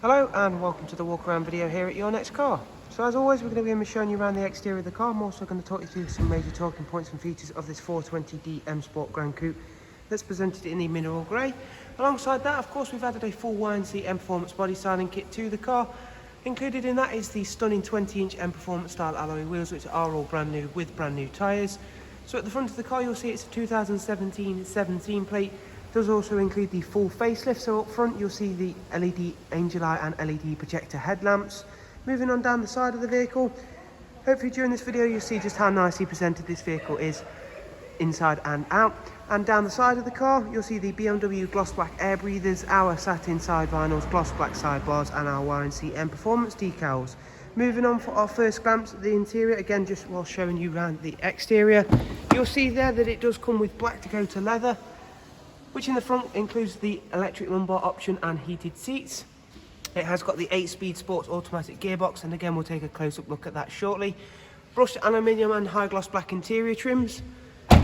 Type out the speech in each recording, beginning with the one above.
Hello and welcome to the walk around video here at Your Next Car. So as always, we're going to be showing you around the exterior of the car. I'm also going to talk you through some major talking points and features of this 420D M Sport Gran Coupe that's presented in the mineral grey. Alongside that, of course, we've added a full YNC Mperformance body styling kit to the car. Included in that is the stunning 20-inch Mperformance style alloy wheels, which are all brand new with brand new tyres. So at the front of the car, you'll see it's a 2017 plate. Does also include the full facelift, so up front you'll see the LED angel eye and LED projector headlamps. Moving on down the side of the vehicle, hopefully during this video you'll see just how nicely presented this vehicle is inside and out. And down the side of the car you'll see the BMW gloss black air breathers, our satin side vinyls, gloss black sidebars and our YNC Mperformance decals. Moving on for our first glance at the interior, again just while showing you around the exterior, you'll see there that it does come with black Dakota leather, which in the front includes the electric lumbar option and heated seats. It has got the 8-speed sports automatic gearbox, and again we'll take a close-up look at that shortly. Brushed aluminium and high gloss black interior trims.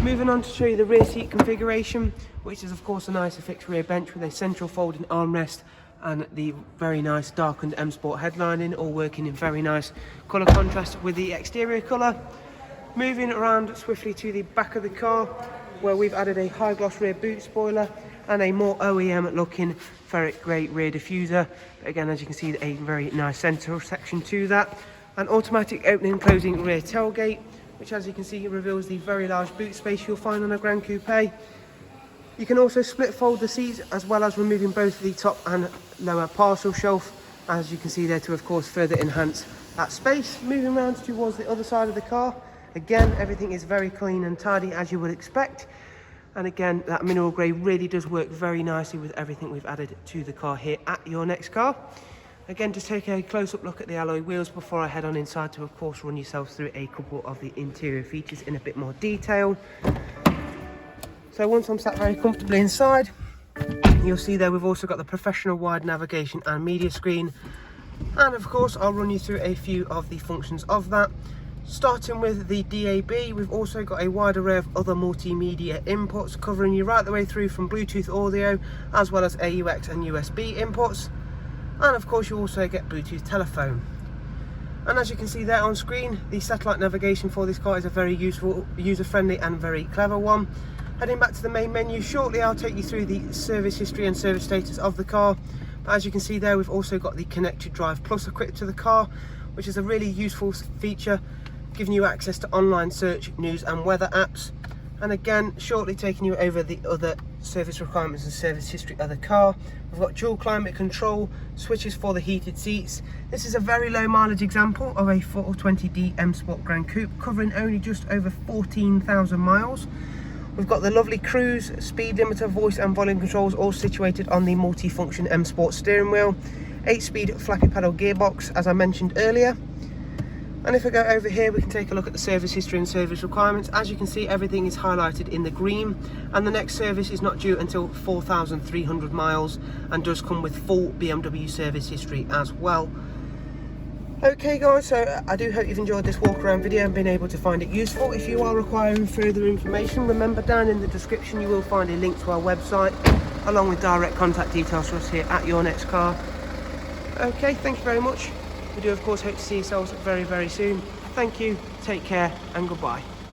Moving on to show you the rear seat configuration, which is of course a nice fixed rear bench with a central folding armrest and the very nice darkened M Sport headlining, all working in very nice colour contrast with the exterior colour. Moving around swiftly to the back of the car, where we've added a high gloss rear boot spoiler and a more OEM looking ferret grey rear diffuser. But again, as you can see, a very nice central section to that. An automatic opening and closing rear tailgate, which as you can see reveals the very large boot space you'll find on a Gran Coupe. You can also split fold the seats, as well as removing both the top and lower parcel shelf, as you can see there, to of course further enhance that space. Moving around towards the other side of the car, again, everything is very clean and tidy as you would expect. And again, that mineral grey really does work very nicely with everything we've added to the car here at Your Next Car. Again, just take a close-up look at the alloy wheels before I head on inside to, of course, run yourselves through a couple of the interior features in a bit more detail. So once I'm sat very comfortably inside, you'll see there we've also got the professional wide navigation and media screen. And of course, I'll run you through a few of the functions of that. Starting with the DAB, we've also got a wide array of other multimedia inputs covering you right the way through from Bluetooth audio, as well as AUX and USB inputs. And of course you also get Bluetooth telephone. And as you can see there on screen, the satellite navigation for this car is a very useful, user-friendly and very clever one. Heading back to the main menu shortly, I'll take you through the service history and service status of the car. But as you can see there, we've also got the Connected Drive Plus equipped to the car, which is a really useful feature, giving you access to online search, news and weather apps. And again, shortly taking you over the other service requirements and service history of the car. We've got dual climate control, switches for the heated seats. This is a very low mileage example of a 420D M Sport Gran Coupe, covering only just over 14,000 miles. We've got the lovely cruise, speed limiter, voice and volume controls, all situated on the multi-function M Sport steering wheel. 8-speed flappy pedal gearbox, as I mentioned earlier. And if I go over here, we can take a look at the service history and service requirements. As you can see, everything is highlighted in the green, and the next service is not due until 4,300 miles and does come with full BMW service history as well. Okay guys, so I do hope you've enjoyed this walk around video and been able to find it useful. If you are requiring further information, remember down in the description you will find a link to our website, along with direct contact details for us here at Your Next Car. Okay, thank you very much. We do of course hope to see yourselves very, very soon. Thank you, take care and goodbye.